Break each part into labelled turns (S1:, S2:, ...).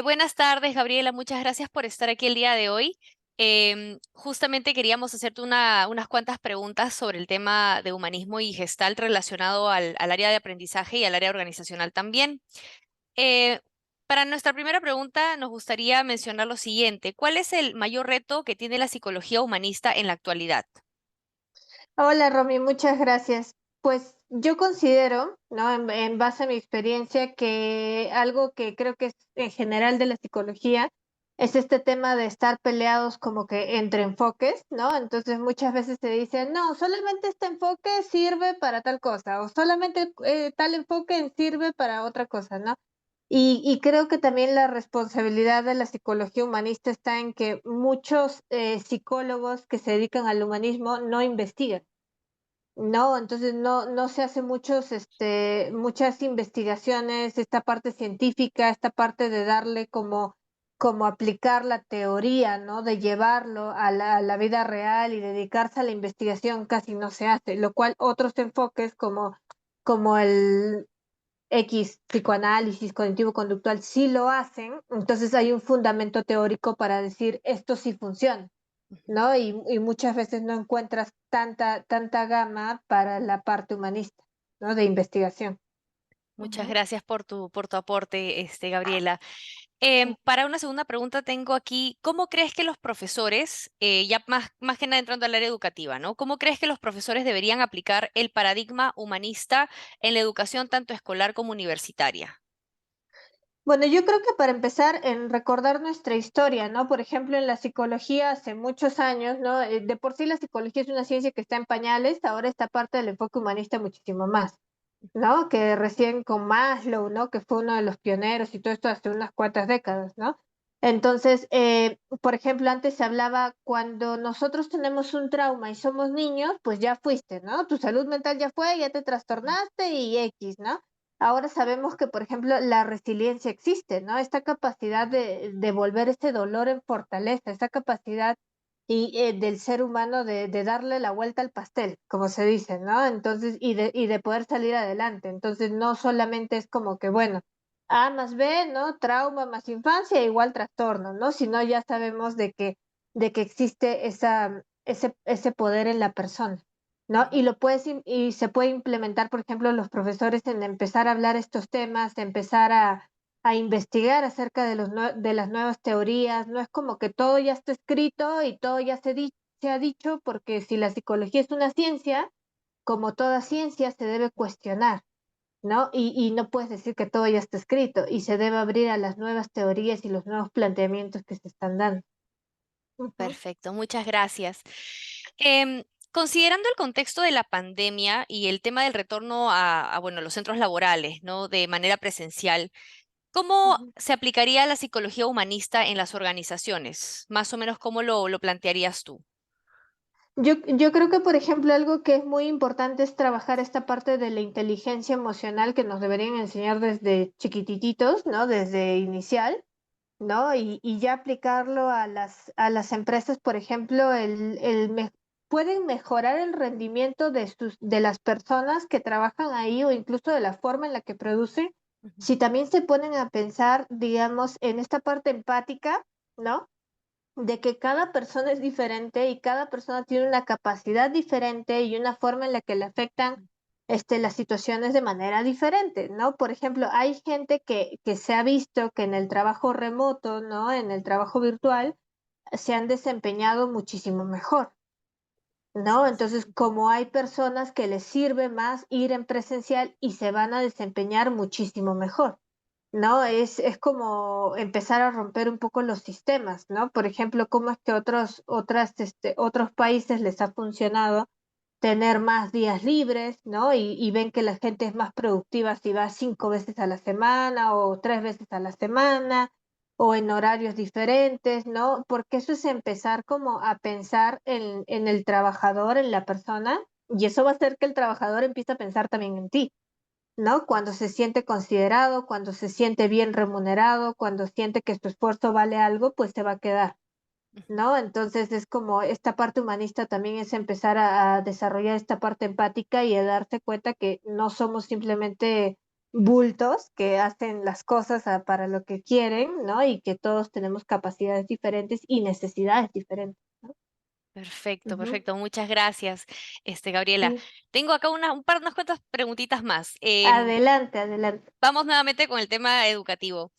S1: Buenas tardes, Gabriela. Muchas gracias por estar aquí el día de hoy. Justamente queríamos hacerte unas cuantas preguntas sobre el tema de humanismo y gestalt relacionado al área de aprendizaje y al área organizacional también. Eh, para nuestra primera pregunta, nos gustaría mencionar lo siguiente. ¿Cuál es el mayor reto que tiene la psicología humanista en la actualidad?
S2: Hola Romy, muchas gracias. Pues yo considero, ¿no? En base a mi experiencia, que algo que creo que es en general de la psicología es este tema de estar peleados como que entre enfoques, ¿no? Entonces muchas veces se dice, no, solamente este enfoque sirve para tal cosa, o solamente tal enfoque sirve para otra cosa, ¿no? Y creo que también la responsabilidad de la psicología humanista está en que muchos psicólogos que se dedican al humanismo no investigan. No, entonces no se hace muchas investigaciones, esta parte científica, esta parte de darle como aplicar la teoría, ¿no? De llevarlo a la vida real y dedicarse a la investigación casi no se hace, lo cual otros enfoques como el X psicoanálisis cognitivo-conductual sí lo hacen, entonces hay un fundamento teórico para decir esto sí funciona. ¿No? Y muchas veces no encuentras tanta gama para la parte humanista, ¿no? De investigación.
S1: Muchas
S2: Ujú,
S1: gracias por tu aporte, Gabriela. Para una segunda pregunta tengo aquí, ¿cómo crees que los profesores, ya más que nada entrando al área educativa, ¿no? ¿Cómo crees que los profesores deberían aplicar el paradigma humanista en la educación tanto escolar como universitaria?
S2: bueno, yo creo que para empezar, en recordar nuestra historia, ¿no? Por ejemplo, en la psicología hace muchos años, ¿no? De por sí la psicología es una ciencia que está en pañales, ahora está parte del enfoque humanista muchísimo más, ¿no? Que recién con Maslow, ¿no? Que fue uno de los pioneros y todo esto hace unas cuantas décadas, ¿no? Entonces, por ejemplo, antes se hablaba cuando nosotros tenemos un trauma y somos niños, pues ya fuiste, ¿no? Tu salud mental ya fue, ya te trastornaste y X, ¿no? Ahora sabemos que, por ejemplo, la resiliencia existe, ¿no? Esta capacidad de volver ese dolor en fortaleza, esa capacidad del ser humano de darle la vuelta al pastel, como se dice, ¿no? Entonces, y de poder salir adelante. Entonces, no solamente es como que, bueno, A más B, ¿no? Trauma más infancia igual trastorno, ¿no? Sino ya sabemos de que existe ese poder en la persona. ¿No? Y se puede implementar, por ejemplo, los profesores en empezar a hablar estos temas, empezar a investigar acerca de las nuevas teorías. No es como que todo ya está escrito y todo ya se ha dicho, porque si la psicología es una ciencia, como toda ciencia, se debe cuestionar, ¿no? Y no puedes decir que todo ya está escrito y se debe abrir a las nuevas teorías y los nuevos planteamientos que se están dando. Ujú,
S1: Perfecto, muchas gracias. Considerando el contexto de la pandemia y el tema del retorno bueno, los centros laborales, ¿no? De manera presencial, ¿cómo
S2: ujú.
S1: se aplicaría la psicología humanista en las organizaciones? Más o menos, ¿cómo lo plantearías tú?
S2: Yo creo que, por ejemplo, algo que es muy importante es trabajar esta parte de la inteligencia emocional que nos deberían enseñar desde chiquitititos, ¿no? Desde inicial, ¿no? Y ya aplicarlo a las empresas, por ejemplo, pueden mejorar el rendimiento de las personas que trabajan ahí o incluso de la forma en la que producen,
S1: Ujú.
S2: si también se ponen a pensar, digamos, en esta parte empática, ¿no? De que cada persona es diferente y cada persona tiene una capacidad diferente y una forma en la que le afectan las situaciones de manera diferente, ¿no? Por ejemplo, hay gente que se ha visto que en el trabajo remoto, ¿no? En el trabajo virtual, se han desempeñado muchísimo mejor,
S1: Así
S2: ¿no?
S1: es.
S2: Entonces,
S1: Ujú.
S2: como hay personas que les sirve más ir en presencial y se van a desempeñar muchísimo mejor. ¿No? Es como empezar a romper un poco los sistemas, ¿no? Por ejemplo, cómo es que otros países les ha funcionado tener más días libres, ¿no? Y ven que la gente es más productiva si va 5 veces a la semana o 3 veces a la semana o en horarios diferentes, ¿no? Porque eso es empezar como a pensar en el trabajador, en la persona, y eso va a hacer que el trabajador empiece a pensar también en ti. ¿No? Cuando se siente considerado, cuando se siente bien remunerado, cuando siente que su esfuerzo vale algo, pues se va a quedar,
S1: Ujú.
S2: ¿no? Entonces es como esta parte humanista también es empezar a desarrollar esta parte empática y a darse cuenta que no somos simplemente bultos que hacen las cosas para lo que quieren, ¿no? Y que todos tenemos capacidades diferentes y necesidades diferentes, ¿no?
S1: Perfecto,
S2: Ujú.
S1: perfecto. Muchas gracias, Gabriela.
S2: Sí,
S1: Tengo acá unas cuantas preguntitas más.
S2: adelante, adelante.
S1: Vamos nuevamente con el tema educativo.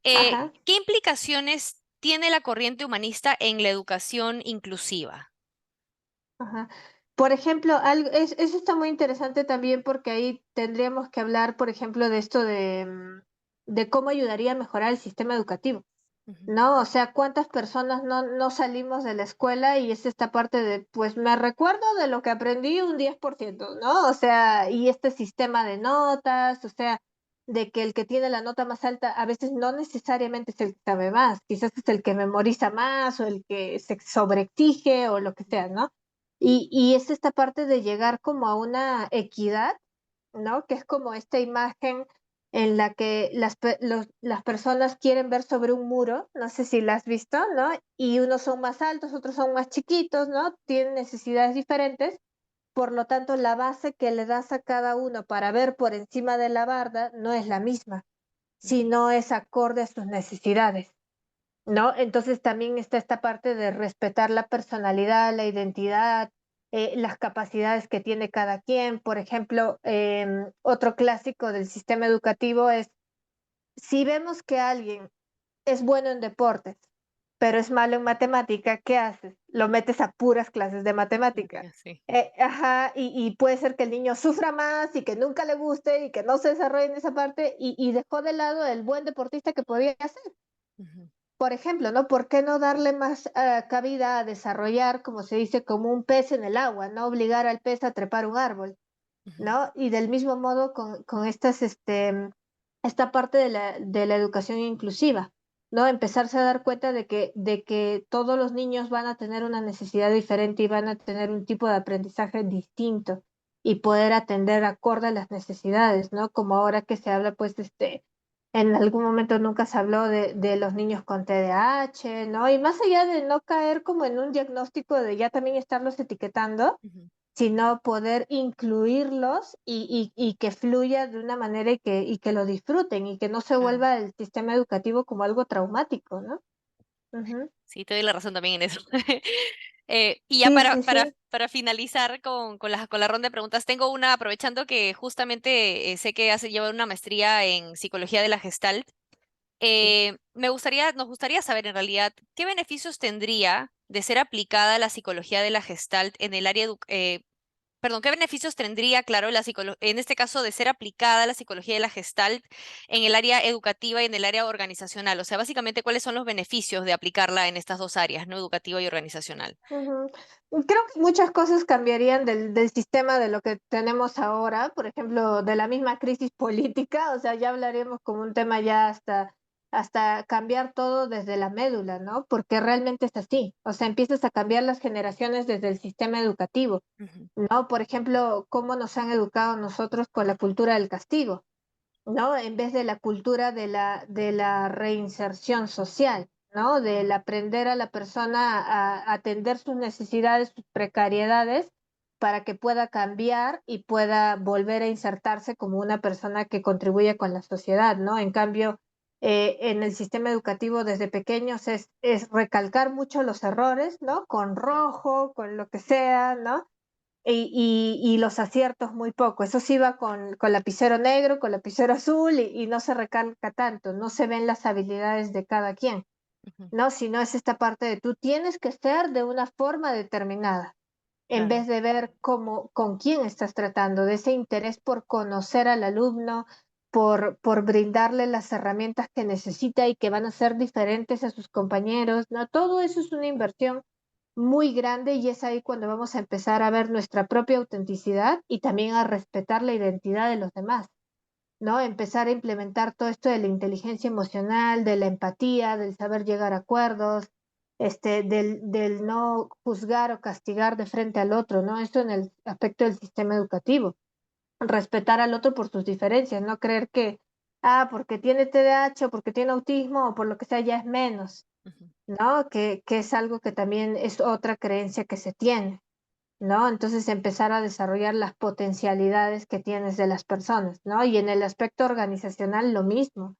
S2: Ajá,
S1: ¿Qué implicaciones tiene la corriente humanista en la educación inclusiva?
S2: ajá. Por ejemplo, eso está muy interesante también porque ahí tendríamos que hablar, por ejemplo, de esto de cómo ayudaría a mejorar el sistema educativo.
S1: Ujú,
S2: ¿No? O sea, ¿cuántas personas no salimos de la escuela y es esta parte de, pues me recuerdo de lo que aprendí un 10%, ¿no? O sea, y este sistema de notas, o sea, de que el que tiene la nota más alta a veces no necesariamente es el que sabe más, quizás es el que memoriza más o el que se sobreexige o lo que sea, ¿no? Y es esta parte de llegar como a una equidad, ¿no? Que es como esta imagen en la que las personas quieren ver sobre un muro, no sé si la has visto, ¿no? Y unos son más altos, otros son más chiquitos, ¿no? Tienen necesidades diferentes, por lo tanto la base que le das a cada uno para ver por encima de la barda no es la misma,
S1: ujú,
S2: sino es acorde a sus necesidades. ¿No? Entonces también está esta parte de respetar la personalidad, la identidad, las capacidades que tiene cada quien. Por ejemplo, otro clásico del sistema educativo es, si vemos que alguien es bueno en deportes, pero es malo en matemática, ¿qué haces? Lo metes a puras clases de matemática.
S1: sí.
S2: Ajá, y puede ser que el niño sufra más y que nunca le guste y que no se desarrolle en esa parte y dejó de lado el buen deportista que podía ser.
S1: Ujú,
S2: Por ejemplo, ¿no? ¿Por qué no darle más cabida a desarrollar, como se dice, como un pez en el agua, no obligar al pez a trepar un árbol,
S1: ujú,
S2: ¿no? Y del mismo modo con esta parte de la educación inclusiva, ¿no? Empezarse a dar cuenta de que todos los niños van a tener una necesidad diferente y van a tener un tipo de aprendizaje distinto y poder atender acorde a las necesidades, ¿no? Como ahora que se habla, pues, en algún momento nunca se habló de los niños con TDAH, ¿no? Y más allá de no caer como en un diagnóstico de ya también estarlos etiquetando,
S1: ujú,
S2: sino poder incluirlos y que fluya de una manera y que lo disfruten y que no se
S1: claro.
S2: vuelva el sistema educativo como algo traumático, ¿no? Ujú.
S1: Sí, te doy la razón también en eso. Y ya
S2: Sí, sí, sí.
S1: para finalizar con la ronda de preguntas, tengo una, aprovechando que justamente sé que has llevado una maestría en psicología de la Gestalt.
S2: Sí.
S1: Nos gustaría saber en realidad qué beneficios tendría de ser aplicada la psicología de la Gestalt en el área perdón, qué beneficios tendría, claro, en este caso de ser aplicada la psicología de la Gestalt en el área educativa y en el área organizacional. O sea, básicamente, ¿cuáles son los beneficios de aplicarla en estas dos áreas, no educativa y organizacional?
S2: Ujú. Creo que muchas cosas cambiarían del sistema de lo que tenemos ahora, por ejemplo, de la misma crisis política, o sea, ya hablaríamos como un tema ya hasta cambiar todo desde la médula, ¿no? Porque realmente es así, o sea, empiezas a cambiar las generaciones desde el sistema educativo,
S1: Ujú,
S2: ¿no? Por ejemplo, cómo nos han educado nosotros con la cultura del castigo, ¿no? En vez de la cultura de la reinserción social, ¿no? Del aprender a la persona a atender sus necesidades, sus precariedades, para que pueda cambiar y pueda volver a insertarse como una persona que contribuye con la sociedad, ¿no? En cambio, en el sistema educativo desde pequeños es recalcar mucho los errores, ¿no? Con rojo, con lo que sea, ¿no? Y los aciertos muy poco. Eso sí va con lapicero negro, con lapicero azul y no se recalca tanto, no se ven las habilidades de cada quien,
S1: ujú,
S2: ¿no? Sino es esta parte de tú tienes que ser de una forma determinada, en
S1: claro.
S2: vez de ver cómo, con quién estás tratando, de ese interés por conocer al alumno, por brindarle las herramientas que necesita y que van a ser diferentes a sus compañeros, ¿no? Todo eso es una inversión muy grande y es ahí cuando vamos a empezar a ver nuestra propia autenticidad y también a respetar la identidad de los demás, ¿no? Empezar a implementar todo esto de la inteligencia emocional, de la empatía, del saber llegar a acuerdos, del no juzgar o castigar de frente al otro, ¿no? Esto en el aspecto del sistema educativo. Respetar al otro por sus diferencias, no creer que, porque tiene TDAH o porque tiene autismo o por lo que sea, ya es menos,
S1: Ujú.
S2: ¿no? Que es algo que también es otra creencia que se tiene. ¿no? Entonces empezar a desarrollar las potencialidades que tienes de las personas, ¿no? Y en el aspecto organizacional lo mismo.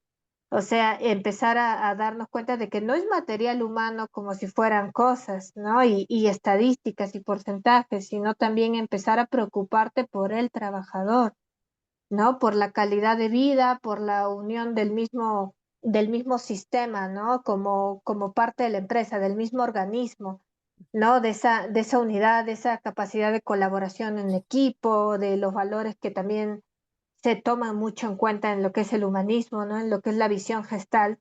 S2: O sea, empezar a darnos cuenta de que no es material humano como si fueran cosas, ¿no? Y estadísticas y porcentajes, sino también empezar a preocuparte por el trabajador, ¿no? Por la calidad de vida, por la unión del mismo sistema, ¿no? Como parte de la empresa, del mismo organismo, ¿no? De esa unidad, de esa capacidad de colaboración en equipo, de los valores que también se toman mucho en cuenta en lo que es el humanismo, ¿no? En lo que es la visión gestal,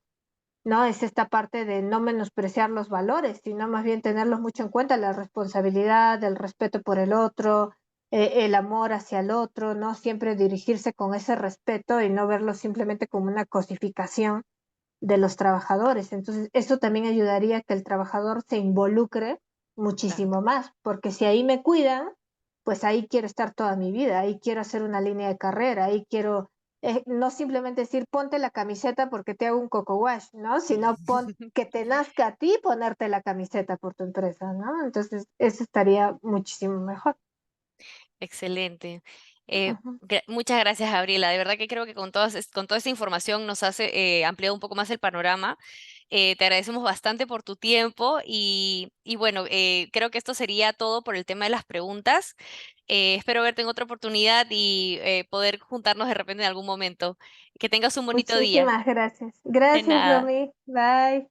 S2: ¿no? Es esta parte de no menospreciar los valores, sino más bien tenerlos mucho en cuenta, la responsabilidad, el respeto por el otro, el amor hacia el otro, ¿no? Siempre dirigirse con ese respeto y no verlo simplemente como una cosificación de los trabajadores. Entonces, eso también ayudaría a que el trabajador se involucre
S1: Claro.
S2: muchísimo más, porque si ahí me cuidan, pues ahí quiero estar toda mi vida, ahí quiero hacer una línea de carrera, ahí quiero no simplemente decir ponte la camiseta porque te hago un coco wash, ¿no? Sino que te nazca a ti ponerte la camiseta por tu empresa, ¿no? Entonces, eso estaría muchísimo mejor.
S1: Excelente.
S2: Ujú.
S1: Muchas gracias, Gabriela. De verdad que creo que con toda esta información nos hace ampliar un poco más el panorama. Te agradecemos bastante por tu tiempo y bueno, creo que esto sería todo por el tema de las preguntas. Espero verte en otra oportunidad y poder juntarnos de repente en algún momento. Que tengas un bonito día.
S2: Muchísimas gracias.
S1: De
S2: Gracias,
S1: nada.
S2: Romy. Bye.